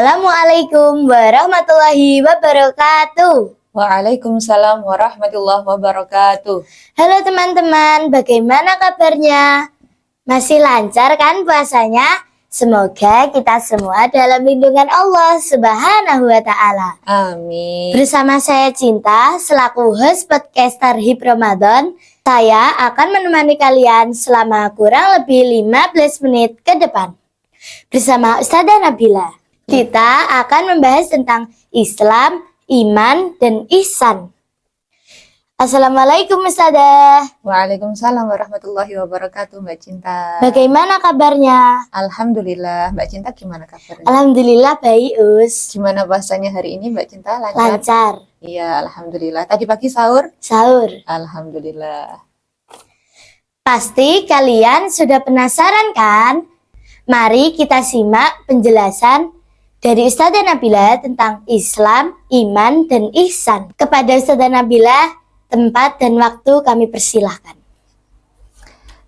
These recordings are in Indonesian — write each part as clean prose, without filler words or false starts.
Assalamualaikum warahmatullahi wabarakatuh. Waalaikumsalam warahmatullahi wabarakatuh. Halo teman-teman, bagaimana kabarnya? Masih lancar kan puasanya? Semoga kita semua dalam lindungan Allah Subhanahu wa Ta'ala. Amin. Bersama saya Cinta, selaku host podcaster HIP Ramadan, saya akan menemani kalian selama kurang lebih 15 menit ke depan. Bersama Ustadzah Nabila, kita akan membahas tentang Islam, iman, dan ihsan. Assalamualaikum Ustadzah. Waalaikumsalam warahmatullahi wabarakatuh, Mbak Cinta. Bagaimana kabarnya? Alhamdulillah. Mbak Cinta gimana kabarnya? Alhamdulillah baik, Us. Gimana puasanya hari ini, Mbak Cinta? Lancar? Lancar. Iya, alhamdulillah. Tadi pagi sahur? Sahur. Alhamdulillah. Pasti kalian sudah penasaran kan? Mari kita simak penjelasan dari Ustadzah Nabila tentang Islam, iman, dan ihsan. Kepada Ustadzah Nabila, tempat dan waktu kami persilahkan.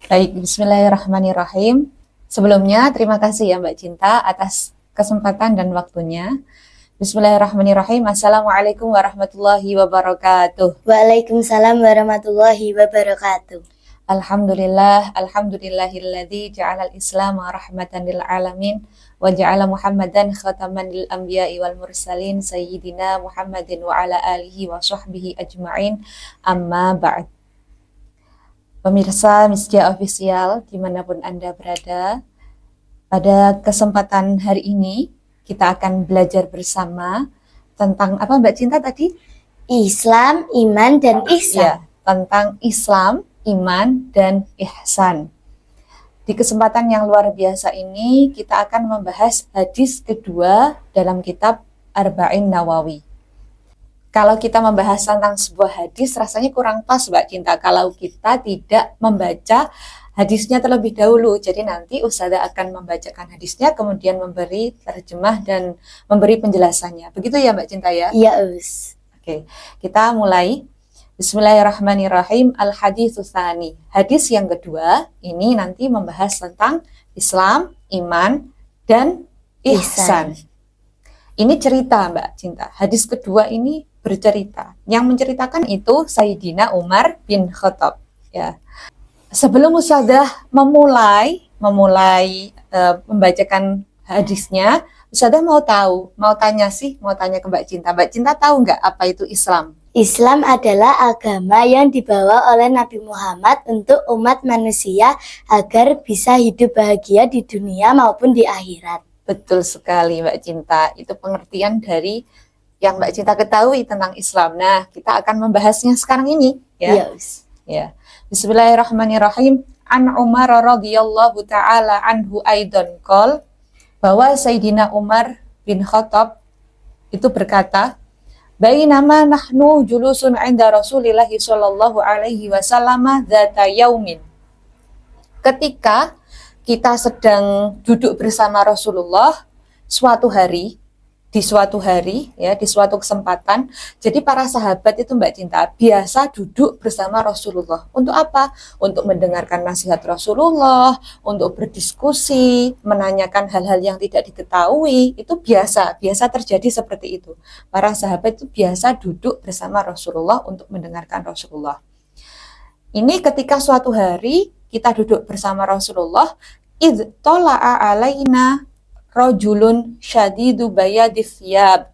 Baik, bismillahirrahmanirrahim. Sebelumnya, terima kasih ya Mbak Cinta atas kesempatan dan waktunya. Bismillahirrahmanirrahim. Assalamualaikum warahmatullahi wabarakatuh. Waalaikumsalam warahmatullahi wabarakatuh. Alhamdulillahilladzi ja'alal Islam rahmatan lil alamin wa ja'ala Muhammadan khataman lil anbiya'i wal mursalin sayyidina Muhammadin wa ala alihi wa sahbihi ajma'in, amma ba'd. Pemirsa Misja Official dimanapun Anda berada, pada kesempatan hari ini kita akan belajar bersama tentang apa Mbak Cinta tadi? Islam, iman, dan ihsan. Ya, tentang Islam, iman, dan ihsan. Di kesempatan yang luar biasa ini, kita akan membahas hadis kedua dalam kitab Arba'in Nawawi. Kalau kita membahas tentang sebuah hadis, rasanya kurang pas, Mbak Cinta, kalau kita tidak membaca hadisnya terlebih dahulu. Jadi nanti Ustazah akan membacakan hadisnya, kemudian memberi terjemah dan memberi penjelasannya. Begitu ya, Mbak Cinta ya? Iya, Us. Oke, kita mulai. Bismillahirrahmanirrahim. Al-haditsu tsani. Hadis yang kedua ini nanti membahas tentang Islam, iman, dan ihsan. Ini cerita Mbak Cinta. Hadis kedua ini bercerita. Yang menceritakan itu Sayyidina Umar bin Khattab. Ya. Sebelum Ustazah memulai membacakan hadisnya, Ustazah mau tanya ke Mbak Cinta. Mbak Cinta tahu nggak apa itu Islam? Islam adalah agama yang dibawa oleh Nabi Muhammad untuk umat manusia agar bisa hidup bahagia di dunia maupun di akhirat. Betul sekali Mbak Cinta. Itu pengertian dari yang Mbak Cinta ketahui tentang Islam. Nah, kita akan membahasnya sekarang ini. Ya. Yes. Ya. Bismillahirrahmanirrahim. An Umar radhiyallahu ta'ala anhu aidan qol, bahwa Sayyidina Umar bin Khattab itu berkata, bainama nahnu julusun 'inda Rasulillah sallallahu alaihi wasallam dzata yaumin. Ketika kita sedang duduk bersama Rasulullah di suatu kesempatan. Jadi para sahabat itu Mbak Cinta biasa duduk bersama Rasulullah. Untuk apa? Untuk mendengarkan nasihat Rasulullah, untuk berdiskusi, menanyakan hal-hal yang tidak diketahui. Itu biasa terjadi seperti itu. Para sahabat itu biasa duduk bersama Rasulullah untuk mendengarkan Rasulullah. Ini ketika suatu hari kita duduk bersama Rasulullah, idh tola'a alaina rajulun syadidu bayadis thiyab.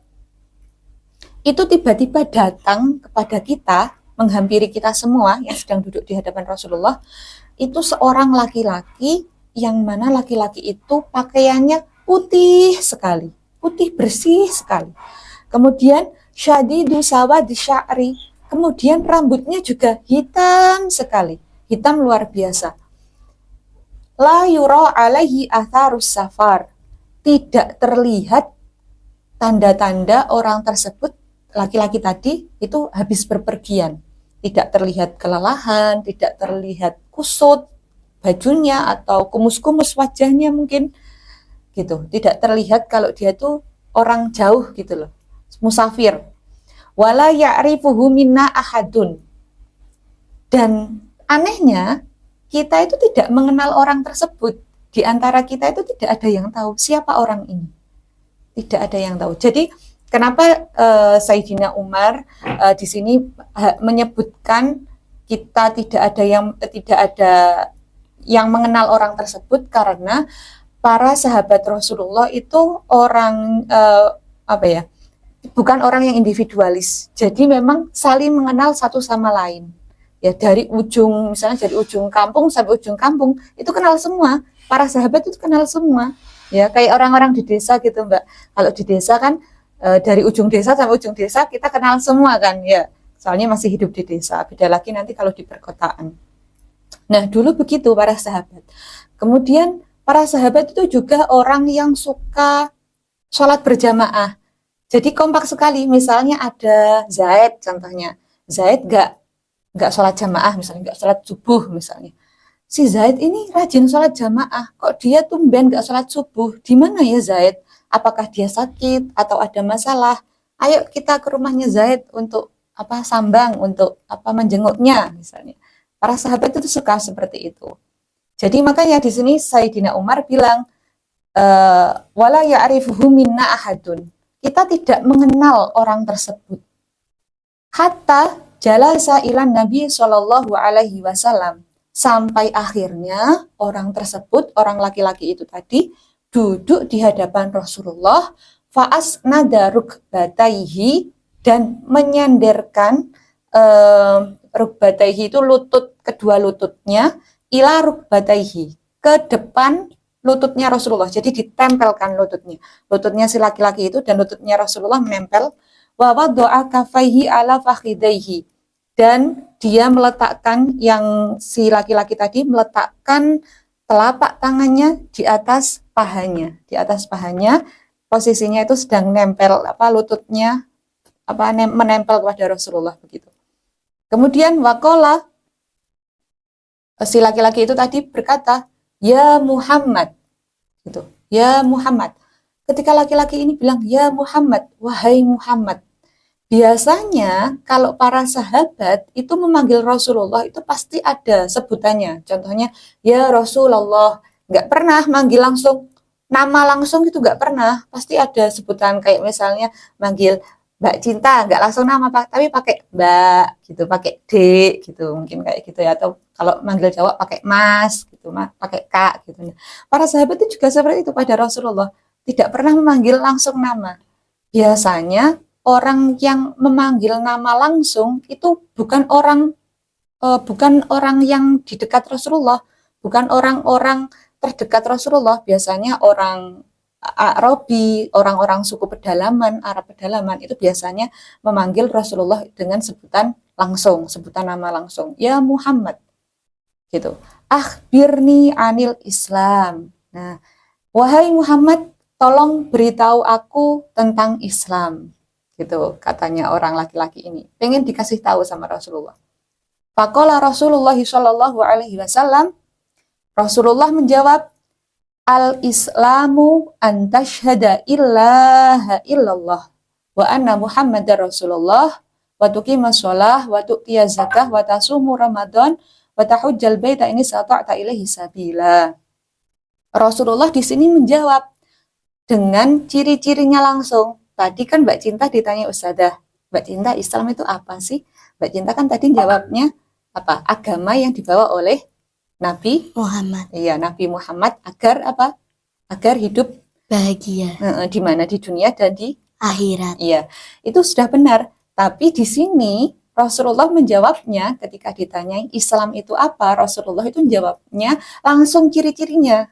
Itu tiba-tiba datang kepada kita, menghampiri kita semua yang sedang duduk di hadapan Rasulullah. Itu seorang laki-laki yang mana laki-laki itu pakaiannya putih sekali, putih bersih sekali. Kemudian syadidu sawadi sya'ri, kemudian rambutnya juga hitam sekali, hitam luar biasa. La yura alaihi atharus safar, tidak terlihat tanda-tanda orang tersebut, laki-laki tadi itu habis berpergian. Tidak terlihat kelelahan, tidak terlihat kusut bajunya atau kumus-kumus wajahnya mungkin gitu. Tidak terlihat kalau dia tuh orang jauh gitu loh, musafir. Wala ya'rifuhu minna ahadun. Dan anehnya kita itu tidak mengenal orang tersebut. Di antara kita itu tidak ada yang tahu siapa orang ini. Tidak ada yang tahu. Jadi kenapa Sayyidina Umar di sini menyebutkan kita tidak ada yang mengenal orang tersebut, karena para sahabat Rasulullah itu orang bukan orang yang individualis. Jadi memang saling mengenal satu sama lain. Ya, misalnya dari ujung kampung sampai ujung kampung itu kenal semua. Para sahabat itu kenal semua. Ya, kayak orang-orang di desa gitu, Mbak. Kalau di desa kan dari ujung desa sampai ujung desa kita kenal semua kan, ya. Soalnya masih hidup di desa. Beda lagi nanti kalau di perkotaan. Nah, dulu begitu para sahabat. Kemudian para sahabat itu juga orang yang suka sholat berjamaah. Jadi kompak sekali. Misalnya ada Zaid contohnya. Zaid nggak sholat jamaah, misalnya nggak sholat subuh misalnya. Si Zaid ini rajin sholat jamaah. Kok dia tumben nggak sholat subuh? Di mana ya Zaid? Apakah dia sakit atau ada masalah? Ayo kita ke rumahnya Zaid untuk sambang, untuk menjenguknya misalnya. Para sahabat itu suka seperti itu. Jadi makanya di sini Sayyidina Umar bilang, wala ya'rifuhu minna ahadun. Kita tidak mengenal orang tersebut. Hatta jalasa ilan Nabi Shallallahu Alaihi Wasallam, sampai akhirnya orang tersebut, orang laki-laki itu tadi, duduk di hadapan Rasulullah, faas nada rukbataihi, dan menyandarkan rukbataihi itu kedua lututnya, ila rukbataihi, ke depan lututnya Rasulullah. Jadi ditempelkan lututnya si laki-laki itu dan lututnya Rasulullah menempel. Wa wada'a kafaihi ala fakhidaihi, dan dia meletakkan, yang si laki-laki tadi meletakkan telapak tangannya di atas pahanya. Di atas pahanya posisinya itu sedang nempel lututnya menempel kepada Rasulullah begitu. Kemudian waqala, si laki-laki itu tadi berkata, ya Muhammad, gitu. Ya Muhammad. Ketika laki-laki ini bilang, ya Muhammad, wahai Muhammad. Biasanya kalau para sahabat itu memanggil Rasulullah itu pasti ada sebutannya. Contohnya, ya Rasulullah. Nggak pernah manggil langsung, nama langsung itu nggak pernah. Pasti ada sebutan, kayak misalnya manggil Mbak Cinta, nggak langsung nama, tapi pakai Mbak, gitu, pakai Dek, gitu, mungkin kayak gitu ya. Atau kalau manggil Jawa pakai Mas, gitu, pakai Kak, gitu. Para sahabat itu juga seperti itu pada Rasulullah, tidak pernah memanggil langsung nama. Biasanya orang yang memanggil nama langsung itu bukan orang yang di dekat Rasulullah, bukan orang-orang terdekat Rasulullah. Biasanya orang Arabi, orang-orang suku pedalaman, Arab pedalaman, itu biasanya memanggil Rasulullah dengan sebutan langsung, sebutan nama langsung. Ya Muhammad, gitu. Akhbirni anil Islam. Nah, wahai Muhammad, tolong beritahu aku tentang Islam. Gitu, katanya orang laki-laki ini. Pengen dikasih tahu sama Rasulullah. Faqala Rasulullah sallallahu alaihi wasallam, Rasulullah menjawab, al-islamu an tashhada ilaha illallah wa anna muhammadar rasulullah wa tuqimas shalah wa tu'tiyaz zakah wa tasumu ramadan wa tahujjal baita in istata'ta ilaihi sabila. Rasulullah di sini menjawab dengan ciri-cirinya langsung. Tadi kan Mbak Cinta ditanya Ustadzah, Mbak Cinta, Islam itu apa sih? Mbak Cinta kan tadi jawabnya apa? Agama yang dibawa oleh Nabi Muhammad. Iya, Nabi Muhammad agar apa? Agar hidup Bahagia. Di mana? Di dunia dan di Akhirat. Iya, itu sudah benar. Tapi di sini Rasulullah menjawabnya ketika ditanya Islam itu apa, Rasulullah itu menjawabnya langsung ciri-cirinya.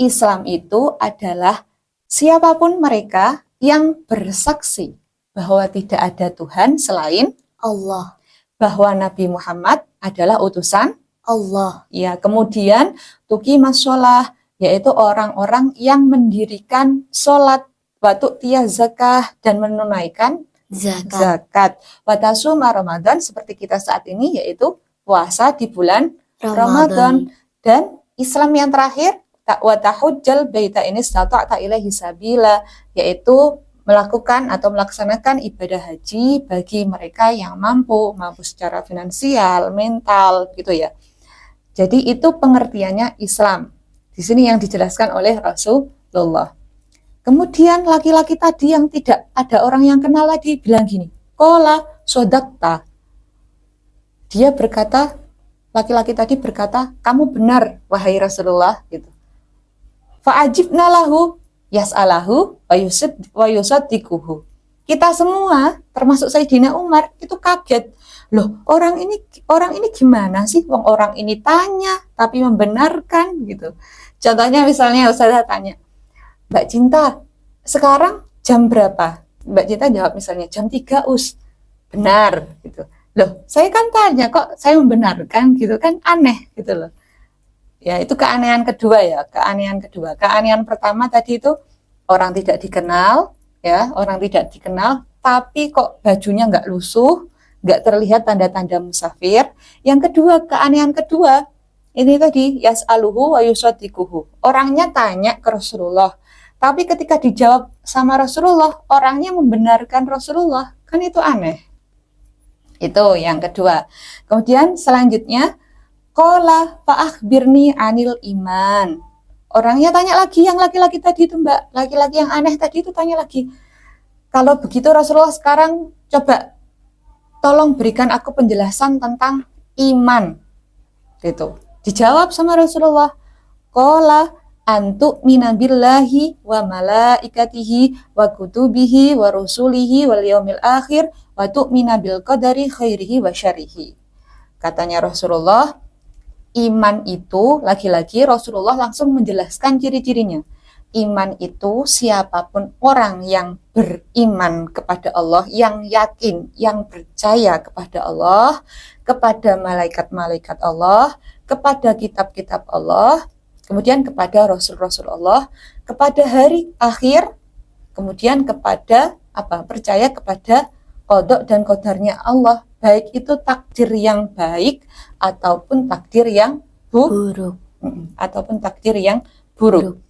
Islam itu adalah siapapun mereka yang bersaksi bahwa tidak ada Tuhan selain Allah, bahwa Nabi Muhammad adalah utusan Allah. Ya, kemudian tuqimas shalah, yaitu orang-orang yang mendirikan sholat, wa tu'tiyaz zakah, dan menunaikan zakat. Wa tasuma Ramadan, seperti kita saat ini, yaitu puasa di bulan Ramadan. Dan Islam yang terakhir, wa tahujjal baita in istata'ta ilaihi sabila, yaitu melakukan atau melaksanakan ibadah haji bagi mereka yang mampu secara finansial, mental, gitu ya. Jadi itu pengertiannya Islam. Di sini yang dijelaskan oleh Rasulullah. Kemudian laki-laki tadi yang tidak ada orang yang kenal tadi bilang gini, qala sodakta. Dia berkata, laki-laki tadi berkata, kamu benar wahai Rasulullah gitu. Fa'ajibna lahu yas'alahu wa yusaddiquhu. Kita semua termasuk Sayyidina Umar itu kaget. Loh, orang ini gimana sih? Wong orang ini tanya tapi membenarkan gitu. Contohnya misalnya Ustazah tanya, Mbak Cinta, sekarang jam berapa? Mbak Cinta jawab misalnya jam 3 Us. Benar gitu. Loh, saya kan tanya kok saya membenarkan gitu kan, aneh gitu loh. Ya, itu keanehan kedua ya, keanehan kedua. Keanehan pertama tadi itu orang tidak dikenal, ya, orang tidak dikenal, tapi kok bajunya nggak lusuh, nggak terlihat tanda-tanda musafir. Yang kedua, keanehan kedua, ini tadi yas'aluhu wa yusaddiquhu. Orangnya tanya ke Rasulullah, tapi ketika dijawab sama Rasulullah, orangnya membenarkan Rasulullah. Kan itu aneh. Itu yang kedua. Kemudian selanjutnya, qala fa'akhbirni anil iman. Orangnya tanya lagi, yang laki-laki tadi itu Mbak, laki-laki yang aneh tadi itu tanya lagi. Kalau begitu Rasulullah sekarang coba tolong berikan aku penjelasan tentang iman. Gitu. Dijawab sama Rasulullah, qala antu minabillahi wa malaikatihi wa kutubihi wa rusulihi wal yaumil akhir wa tu'mina bil qadari khairihi wa syarrihi. Katanya Rasulullah, iman itu lagi-lagi Rasulullah langsung menjelaskan ciri-cirinya. Iman itu siapapun orang yang beriman kepada Allah, yang yakin, yang percaya kepada Allah, kepada malaikat-malaikat Allah, kepada kitab-kitab Allah, kemudian kepada Rasul-Rasul Allah, kepada hari akhir, kemudian kepada percaya kepada qada dan qadarnya Allah, baik itu takdir yang baik ataupun takdir yang buruk. Ataupun takdir yang buruk.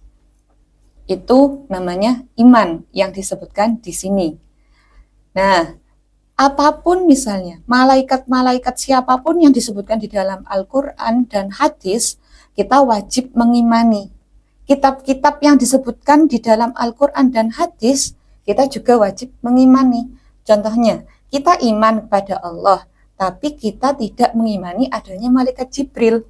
Itu namanya iman yang disebutkan di sini. Nah, apapun misalnya, malaikat-malaikat siapapun yang disebutkan di dalam Al-Quran dan hadis, kita wajib mengimani. Kitab-kitab yang disebutkan di dalam Al-Quran dan hadis, kita juga wajib mengimani. Contohnya, kita iman kepada Allah, tapi kita tidak mengimani adanya malaikat Jibril.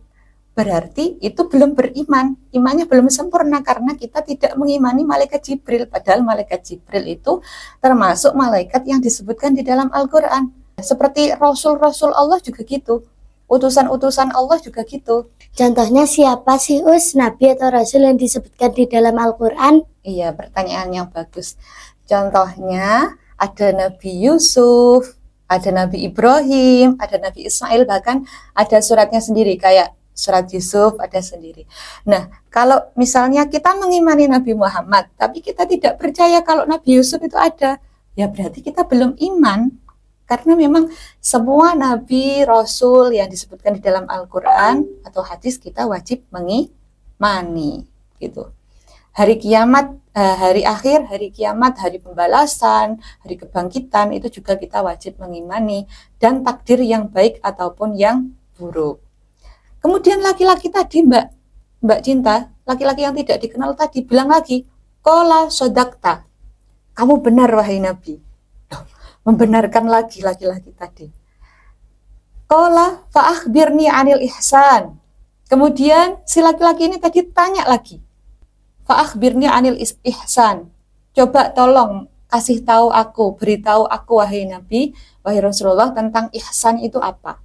Berarti itu belum beriman, imannya belum sempurna karena kita tidak mengimani malaikat Jibril. Padahal malaikat Jibril itu termasuk malaikat yang disebutkan di dalam Al-Quran. Seperti Rasul-Rasul Allah juga gitu, utusan-utusan Allah juga gitu. Contohnya siapa sih Us, Nabi atau Rasul yang disebutkan di dalam Al-Quran? Iya, pertanyaan yang bagus. Contohnya ada Nabi Yusuf, ada Nabi Ibrahim, ada Nabi Ismail, bahkan ada suratnya sendiri kayak surat Yusuf ada sendiri. Nah, kalau misalnya kita mengimani Nabi Muhammad, tapi kita tidak percaya kalau Nabi Yusuf itu ada, ya berarti kita belum iman. Karena memang semua Nabi, Rasul yang disebutkan di dalam Al-Quran atau hadis kita wajib mengimani. Gitu. Hari kiamat, hari akhir, hari kiamat, hari pembalasan, hari kebangkitan, itu juga kita wajib mengimani. Dan takdir yang baik ataupun yang buruk. Kemudian laki-laki tadi Mbak Cinta, laki-laki yang tidak dikenal tadi bilang lagi, qala sodakta, kamu benar wahai Nabi. Membenarkan lagi laki-laki tadi. Qala fa'akhbirni anil ihsan. Kemudian si laki-laki ini tadi tanya lagi, fa'akhbirni anil ihsan. Coba tolong kasih tahu aku, beritahu aku wahai Nabi, wahai Rasulullah tentang ihsan itu apa.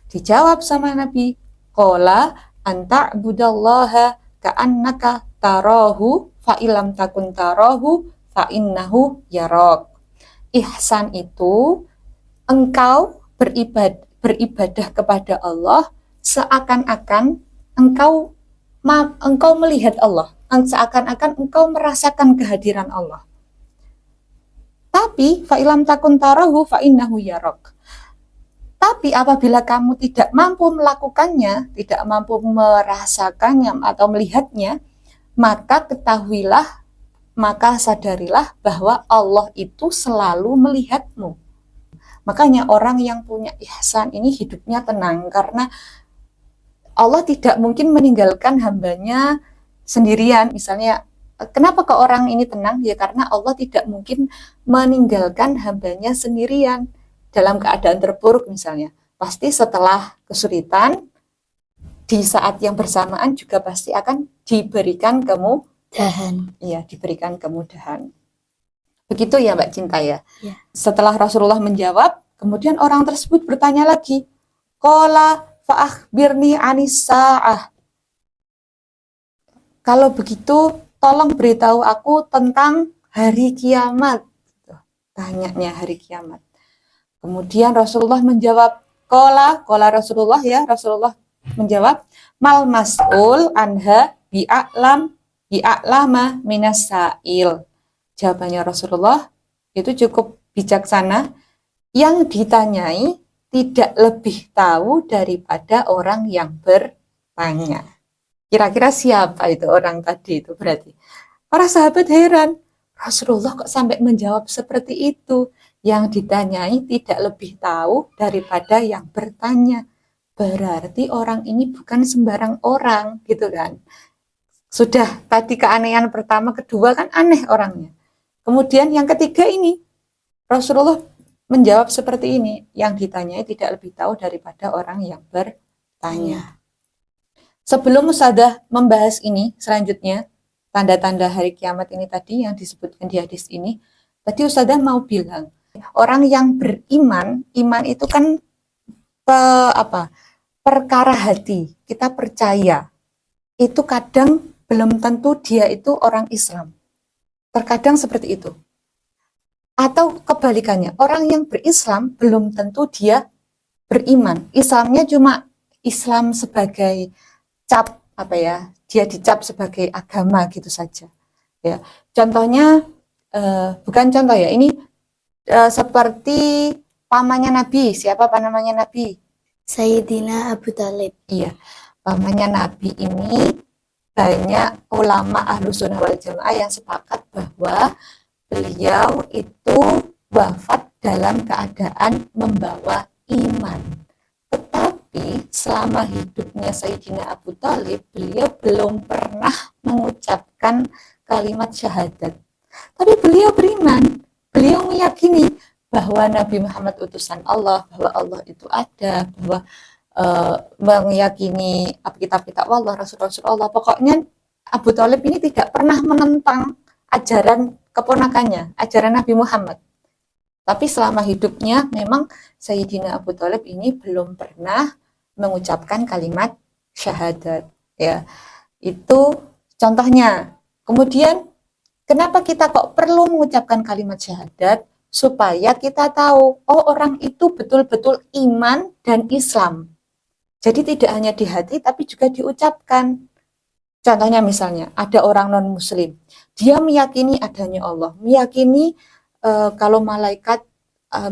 Dijawab sama Nabi, qala anta budallaha ka'annaka tarahu fa ilam takun tarahu fa innahu yarak. Ihsan itu engkau beribadah kepada Allah seakan-akan engkau melihat Allah, seakan-akan engkau merasakan kehadiran Allah. Tapi fa ilam takun tarahu fa innahu yarak. Tapi apabila kamu tidak mampu melakukannya, tidak mampu merasakannya atau melihatnya, maka ketahuilah, maka sadarilah bahwa Allah itu selalu melihatmu. Makanya orang yang punya ihsan ini hidupnya tenang, karena Allah tidak mungkin meninggalkan hambanya sendirian. Misalnya kenapa kok orang ini tenang? Ya karena Allah tidak mungkin meninggalkan hambanya sendirian dalam keadaan terpuruk misalnya. Pasti setelah kesulitan, di saat yang bersamaan juga pasti akan diberikan diberikan kemudahan. Begitu ya Mbak Cinta ya. Ya. Setelah Rasulullah menjawab, kemudian orang tersebut bertanya lagi, qala fa akhbirni anis sa'ah. Kalau begitu, tolong beritahu aku tentang hari kiamat. Tanyanya hari kiamat. Kemudian Rasulullah menjawab, qala Rasulullah ya, Rasulullah menjawab, mal mas'ul anha bi'a'lama minas sa'il. Jawabannya Rasulullah itu cukup bijaksana, yang ditanyai tidak lebih tahu daripada orang yang bertanya. Kira-kira siapa itu orang tadi itu berarti? Para sahabat heran, Rasulullah kok sampai menjawab seperti itu? Yang ditanyai tidak lebih tahu daripada yang bertanya. Berarti orang ini bukan sembarang orang, gitu kan? Sudah tadi keanehan pertama, kedua kan aneh orangnya. Kemudian yang ketiga ini, Rasulullah menjawab seperti ini, yang ditanyai tidak lebih tahu daripada orang yang bertanya. Sebelum Ustadzah membahas ini selanjutnya, tanda-tanda hari kiamat ini tadi yang disebutkan di hadis ini, tadi Ustadzah mau bilang, orang yang beriman, iman itu kan perkara hati, kita percaya. Itu kadang belum tentu dia itu orang Islam. Terkadang seperti itu. Atau kebalikannya, orang yang berislam belum tentu dia beriman. Islamnya cuma Islam sebagai cap dia dicap sebagai agama gitu saja ya. Contohnya bukan contoh ya, ini seperti pamannya Nabi. Siapa namanya Nabi? Sayyidina Abu Thalib. Iya, pamannya Nabi ini banyak ulama Ahlussunnah wal Jamaah yang sepakat bahwa beliau itu wafat dalam keadaan membawa iman. Tetapi selama hidupnya Sayyidina Abu Thalib, beliau belum pernah mengucapkan kalimat syahadat. Tapi beliau beriman, beliau meyakini bahwa Nabi Muhammad utusan Allah, bahwa Allah itu ada, bahwa meyakini kitab-kitab Allah, Rasul-Rasul Allah. Pokoknya Abu Thalib ini tidak pernah menentang ajaran keponakannya, ajaran Nabi Muhammad. Tapi selama hidupnya memang Sayyidina Abu Thalib ini belum pernah mengucapkan kalimat syahadat ya. Itu contohnya. Kemudian kenapa kita kok perlu mengucapkan kalimat syahadat? Supaya kita tahu, oh orang itu betul-betul iman dan Islam. Jadi tidak hanya di hati tapi juga diucapkan. Contohnya misalnya ada orang non muslim, dia meyakini adanya Allah, meyakini kalau malaikat,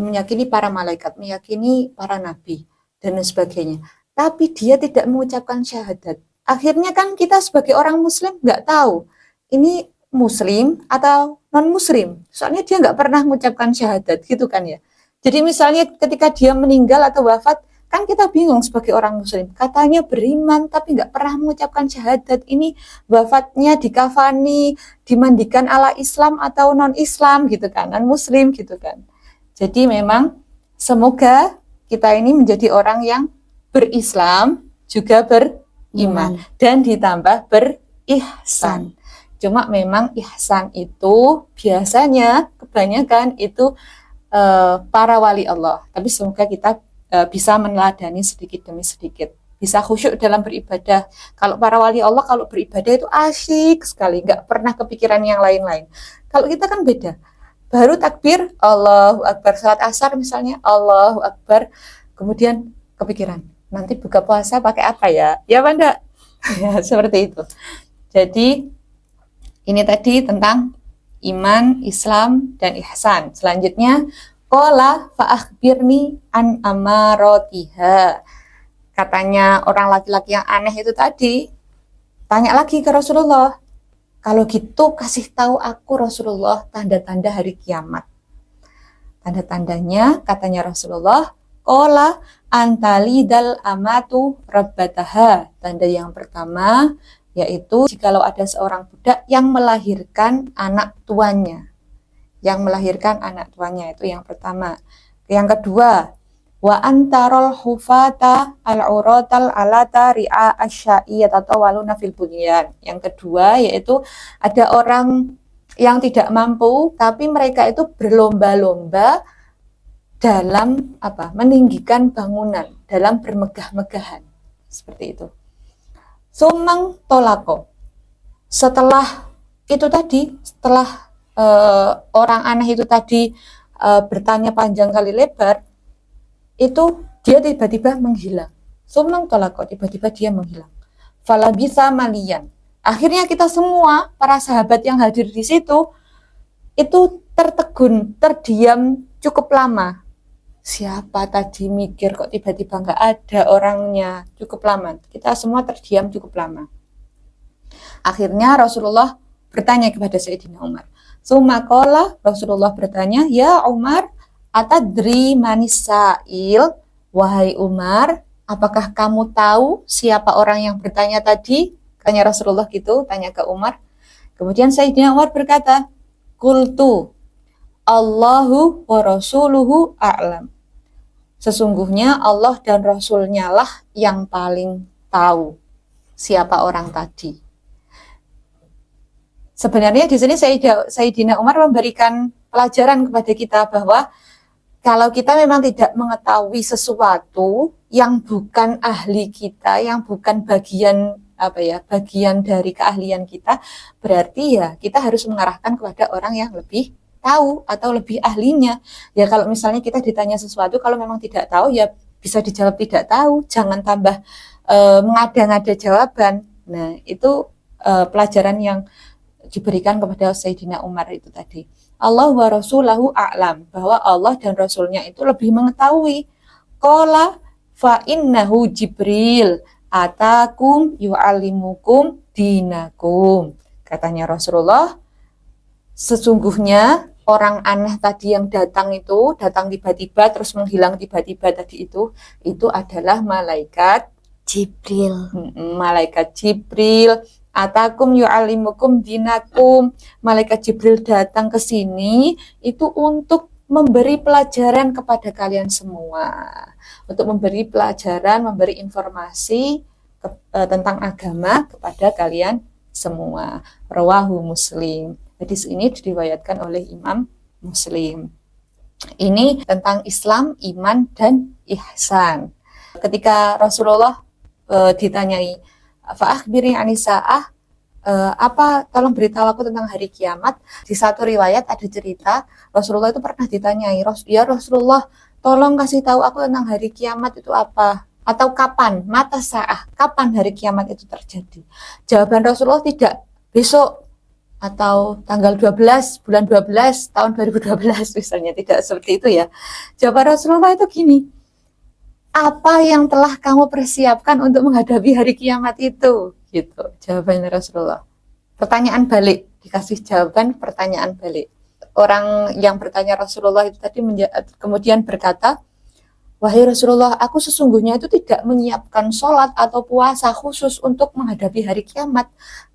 meyakini para malaikat, meyakini para nabi, dan sebagainya. Tapi dia tidak mengucapkan syahadat. Akhirnya kan kita sebagai orang muslim nggak tahu, ini muslim atau non-muslim. Soalnya dia nggak pernah mengucapkan syahadat, gitu kan ya. Jadi misalnya ketika dia meninggal atau wafat, kan kita bingung sebagai orang muslim. Katanya beriman, tapi nggak pernah mengucapkan syahadat. Ini wafatnya dikafani, dimandikan ala Islam atau non-Islam gitu kan, non-muslim gitu kan. Jadi memang semoga kita ini menjadi orang yang berislam, juga beriman, dan ditambah berihsan. Cuma memang ihsan itu biasanya, kebanyakan itu para wali Allah. Tapi semoga kita bisa meneladani sedikit demi sedikit, bisa khusyuk dalam beribadah. Kalau para wali Allah kalau beribadah itu asyik sekali, nggak pernah kepikiran yang lain-lain. Kalau kita kan beda, baru takbir Allahu Akbar, salat asar misalnya Allahu Akbar, kemudian kepikiran nanti buka puasa pakai apa ya Banda? Ya, seperti itu. Jadi ini tadi tentang iman, Islam, dan ihsan. Selanjutnya qala fa akhbirni an amarotiha. Katanya orang laki-laki yang aneh itu tadi, tanya lagi ke Rasulullah. Kalau gitu kasih tahu aku Rasulullah tanda-tanda hari kiamat. Tanda-tandanya katanya Rasulullah, qala antalidal amatu rabbataha. Tanda yang pertama yaitu jikalau ada seorang budak yang melahirkan anak tuannya. Yang melahirkan anak tuannya, itu yang pertama. Yang kedua, wa antarol hufata al-uratal alata ri'a asyaiyat atau waluna fil bunyan. Yang kedua yaitu ada orang yang tidak mampu tapi mereka itu berlomba-lomba dalam meninggikan bangunan, dalam bermegah-megahan. Seperti itu. Sumang tolako. Setelah itu tadi, setelah orang aneh itu tadi bertanya panjang kali lebar, itu dia tiba-tiba menghilang. Sumang tolako, tiba-tiba dia menghilang. Fala bisa malian. Akhirnya kita semua, para sahabat yang hadir di situ, itu tertegun, terdiam cukup lama. Siapa tadi mikir kok tiba-tiba nggak ada orangnya, cukup lama. Kita semua terdiam cukup lama. Akhirnya Rasulullah bertanya kepada Sayyidina Umar. Sumakola, Rasulullah bertanya, ya Umar, atadri manis sa'il, wahai Umar, apakah kamu tahu siapa orang yang bertanya tadi? Tanya Rasulullah gitu, tanya ke Umar. Kemudian Sayyidina Umar berkata, Qultu, Allahu wa rasuluhu a'lam. Sesungguhnya Allah dan Rasulnya lah yang paling tahu siapa orang tadi. Sebenarnya di sini Sayyidina Umar memberikan pelajaran kepada kita bahwa kalau kita memang tidak mengetahui sesuatu yang bukan ahli kita, yang bukan bagian dari keahlian kita, berarti ya kita harus mengarahkan kepada orang yang lebih tahu atau lebih ahlinya. Ya kalau misalnya kita ditanya sesuatu, kalau memang tidak tahu ya bisa dijawab tidak tahu, jangan tambah mengada-ngada jawaban. Nah itu pelajaran yang diberikan kepada Sayyidina Umar itu tadi. Allah wa rasulahu a'lam, bahwa Allah dan Rasulnya itu lebih mengetahui. Qala fa innahu Jibril atakum yu'allimukum dinakum. Katanya Rasulullah, sesungguhnya orang aneh tadi yang datang tiba-tiba terus menghilang tiba-tiba tadi itu adalah malaikat Jibril. Malaikat Jibril atakum yu'allimukum dinakum. Malaikat Jibril datang ke sini itu untuk memberi pelajaran kepada kalian semua, untuk memberi pelajaran, memberi informasi tentang agama kepada kalian semua. Rawahu Muslim. Hadis ini diriwayatkan oleh Imam Muslim. Ini tentang Islam, iman, dan ihsan. Ketika Rasulullah ditanyai, fa'akhbiri anisa'ah, tolong beritahu aku tentang hari kiamat. Di satu riwayat ada cerita Rasulullah itu pernah ditanyai, ya Rasulullah, tolong kasih tahu aku tentang hari kiamat itu apa, atau kapan, mata sa'ah, kapan hari kiamat itu terjadi. Jawaban Rasulullah tidak besok atau tanggal 12 bulan 12 tahun 2012 misalnya, tidak seperti itu ya. Jawaban Rasulullah itu gini, apa yang telah kamu persiapkan untuk menghadapi hari kiamat itu? Gitu, jawaban Rasulullah. Pertanyaan balik, dikasih jawaban pertanyaan balik. Orang yang bertanya Rasulullah itu tadi kemudian berkata, wahai Rasulullah, aku sesungguhnya itu tidak menyiapkan sholat atau puasa khusus untuk menghadapi hari kiamat.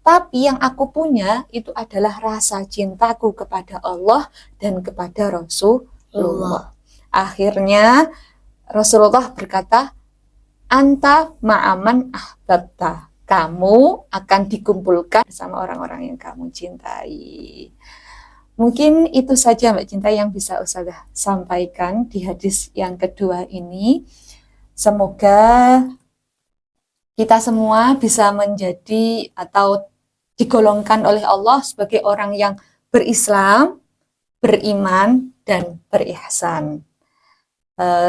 Tapi yang aku punya itu adalah rasa cintaku kepada Allah dan kepada Rasulullah. Akhirnya Rasulullah berkata, anta ma'aman ahbabta. Kamu akan dikumpulkan bersama orang-orang yang kamu cintai. Mungkin itu saja Mbak Cinta yang bisa Ustazah sampaikan di hadis yang kedua ini. Semoga kita semua bisa menjadi atau digolongkan oleh Allah sebagai orang yang berislam, beriman, dan berihsan.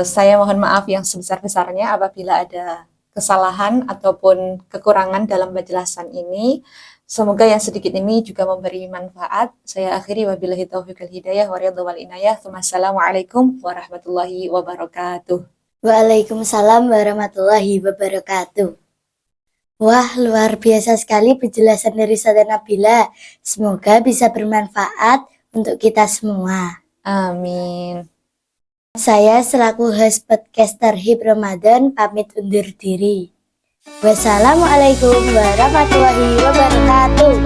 Saya mohon maaf yang sebesar-besarnya apabila ada kesalahan ataupun kekurangan dalam penjelasan ini. Semoga yang sedikit ini juga memberi manfaat. Saya akhiri wabillahi taufiq wal hidayah wa ridha wal inayah. Wassalamualaikum warahmatullahi wabarakatuh. Waalaikumsalam warahmatullahi wabarakatuh. Wah, luar biasa sekali penjelasan dari Ustazah Nabila. Semoga bisa bermanfaat untuk kita semua. Amin. Saya selaku host podcaster HIP Ramadan pamit undur diri. Wassalamualaikum warahmatullahi wabarakatuh.